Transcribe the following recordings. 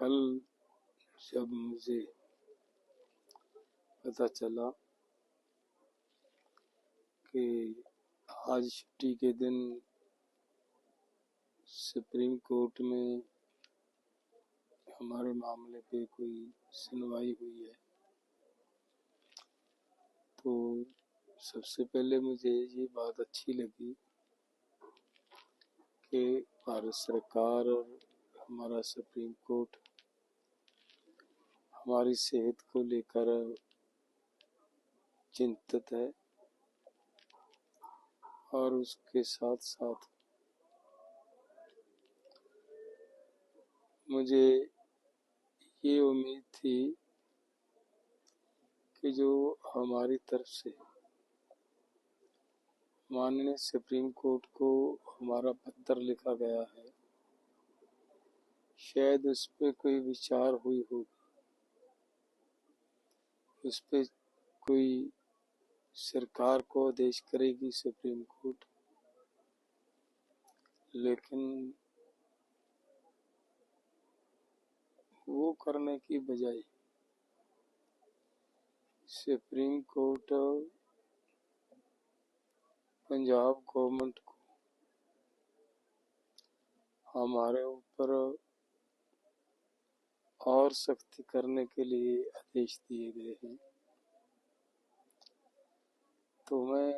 कल जब मुझे पता चला कि आज छुट्टी के दिन सुप्रीम कोर्ट में हमारे मामले पे कोई सुनवाई हुई है, तो सबसे पहले मुझे ये बात अच्छी लगी कि भारत सरकार और हमारा सुप्रीम कोर्ट हमारी सेहत को लेकर चिंतित है और उसके साथ साथ मुझे ये उम्मीद थी कि जो हमारी तरफ से माननीय सुप्रीम कोर्ट को हमारा पत्र लिखा गया है, शायद उस पर कोई विचार हुई होगी, उस पर कोई सरकार को आदेश करेगी सुप्रीम कोर्ट। लेकिन वो करने की बजाय सुप्रीम कोर्ट पंजाब गवर्नमेंट को हमारे ऊपर और सख्ती करने के लिए आदेश दिए गए हैं। तो मैं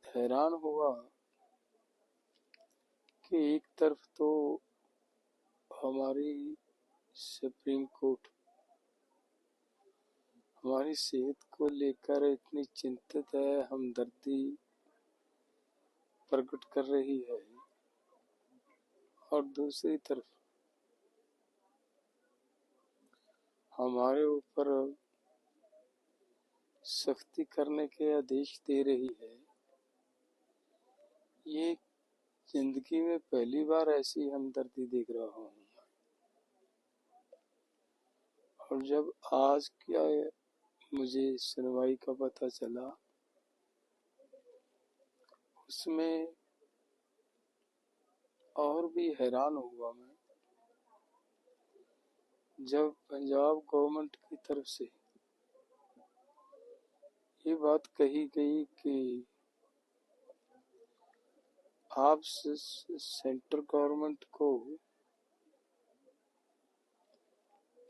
हैरान हुआ कि एक तरफ तो हमारी सुप्रीम कोर्ट हमारी सेहत को लेकर इतनी चिंतित है, हमदर्दी प्रकट कर रही है, और दूसरी तरफ हमारे ऊपर सख्ती करने के आदेश दे रही है। ये जिंदगी में पहली बार ऐसी हमदर्दी देख रहा हूँ। और जब आज क्या मुझे सुनवाई का पता चला, उसमें और भी हैरान हुआ मैं जब पंजाब गवर्नमेंट की तरफ से ये बात कही गई कि आप सेंट्रल गवर्नमेंट को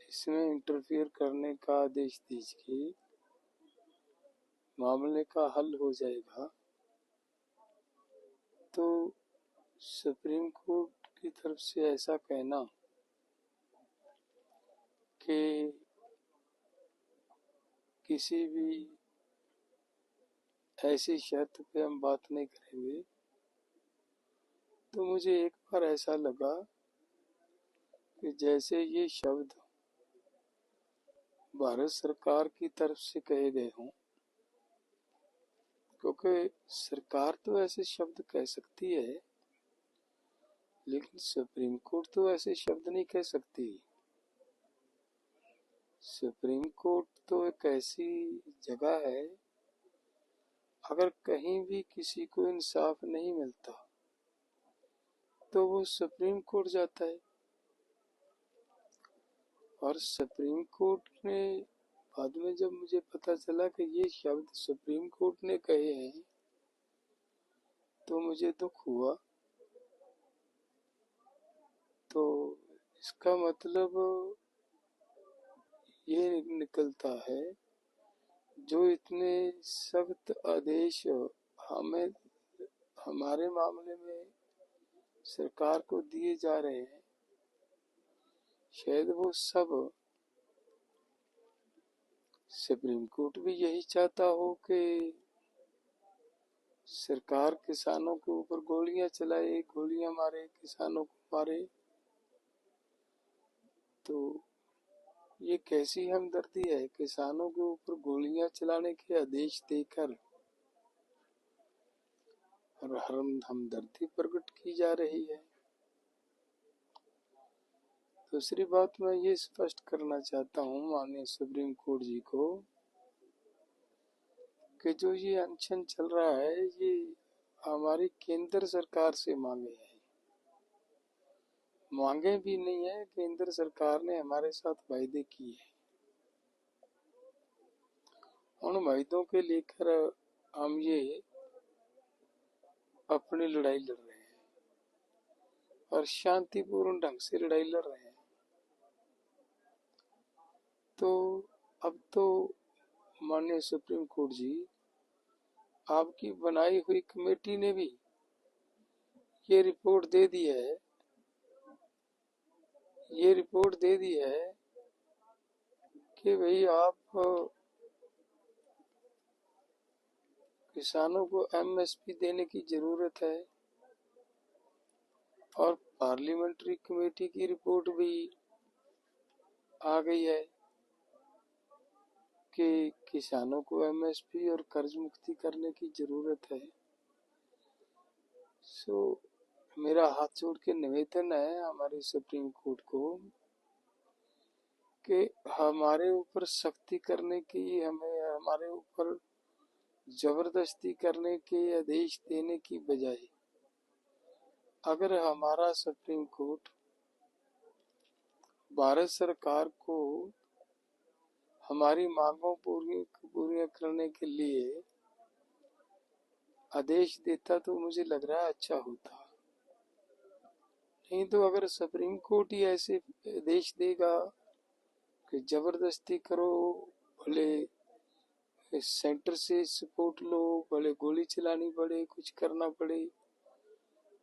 इसमें इंटरफियर करने का आदेश दीजिए, मामले का हल हो जाएगा। तो सुप्रीम कोर्ट की तरफ से ऐसा कहना कि किसी भी ऐसी शर्त पे हम बात नहीं करेंगे, तो मुझे एक बार ऐसा लगा कि जैसे ये शब्द भारत सरकार की तरफ से कहे गए हों, क्योंकि सरकार तो ऐसे शब्द कह सकती है, लेकिन सुप्रीम कोर्ट तो ऐसे शब्द नहीं कह सकती। सुप्रीम कोर्ट तो एक ऐसी जगह है, अगर कहीं भी किसी को इंसाफ नहीं मिलता तो वो सुप्रीम कोर्ट जाता है। और सुप्रीम कोर्ट ने बाद में जब मुझे पता चला कि ये शब्द सुप्रीम कोर्ट ने कहे हैं, तो मुझे दुख हुआ। तो इसका मतलब ये निकलता है, जो इतने सख्त आदेश हमें हमारे मामले में सरकार को दिए जा रहे हैं, शायद वो सब सुप्रीम कोर्ट भी यही चाहता हो कि सरकार किसानों के ऊपर गोलियां चलाए, गोलियां मारे, किसानों को मारे। तो ये कैसी हमदर्दी है, किसानों के ऊपर गोलियां चलाने के आदेश देकर और हमदर्दी प्रकट की जा रही है। दूसरी बात मैं ये स्पष्ट करना चाहता हूँ माननीय सुप्रीम कोर्ट जी को कि जो ये अनशन चल रहा है, ये हमारी केंद्र सरकार से मांगे हैं। मांगे भी नहीं है। केंद्र सरकार ने हमारे साथ वायदे किए हैं, उन वायदों के लेकर हम ये अपनी लड़ाई लड़ रहे हैं और शांतिपूर्ण ढंग से लड़ाई लड़ रहे हैं। तो अब तो माननीय सुप्रीम कोर्ट जी, आपकी बनाई हुई कमेटी ने भी ये रिपोर्ट दे दी है, कि भाई आप किसानों को एमएसपी देने की जरूरत है। और पार्लियामेंट्री कमेटी की रिपोर्ट भी आ गई है कि किसानों को एमएसपी और कर्ज मुक्ति करने की जरूरत है। सो मेरा हाथ जोड़ के निवेदन है हमारे सुप्रीम कोर्ट को कि हमारे ऊपर सख्ती करने की, हमें हमारे ऊपर जबरदस्ती करने के आदेश देने की बजाय अगर हमारा सुप्रीम कोर्ट भारत सरकार को हमारी मांगों पूरी करने के लिए आदेश देता तो मुझे लग रहा है अच्छा होता। नहीं तो अगर सुप्रीम कोर्ट ही ऐसे आदेश देगा कि जबरदस्ती करो, भले सेंटर से सपोर्ट लो, भले गोली चलानी पड़े, कुछ करना पड़े,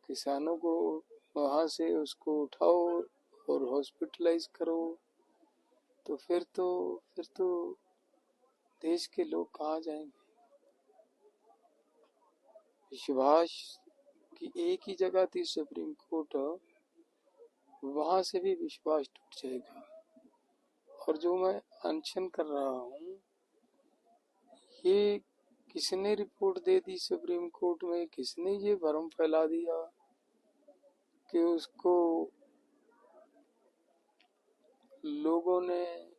किसानों को वहां से उसको उठाओ और हॉस्पिटलाइज करो, तो फिर तो देश के लोग कहाँ जाएंगे? विश्वास की एक ही जगह थी सुप्रीम कोर्ट, वहां से भी विश्वास टूट जाएगा। और जो मैं अनशन कर रहा हूँ, ये किसने रिपोर्ट दे दी सुप्रीम कोर्ट में, किसने ये भ्रम फैला दिया कि उसको लोगों ने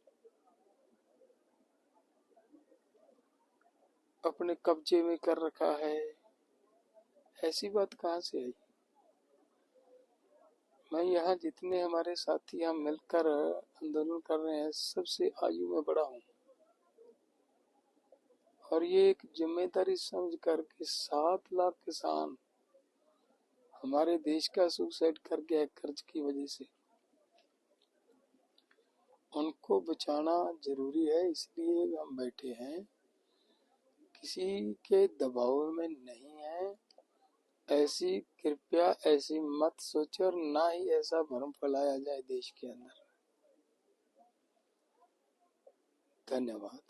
अपने कब्जे में कर रखा है? ऐसी बात कहाँ से आई? मैं यहाँ जितने हमारे साथी हम मिलकर आंदोलन कर रहे हैं, सबसे आयु में बड़ा हूँ और ये एक जिम्मेदारी समझ कर के 7 लाख किसान हमारे देश का सुसाइड कर गया कर्ज की वजह से, उनको बचाना जरूरी है, इसलिए हम बैठे हैं, किसी के दबाव में नहीं है। ऐसी कृपया ऐसी मत सोचो और ना ही ऐसा भ्रम फैलाया जाए देश के अंदर। धन्यवाद।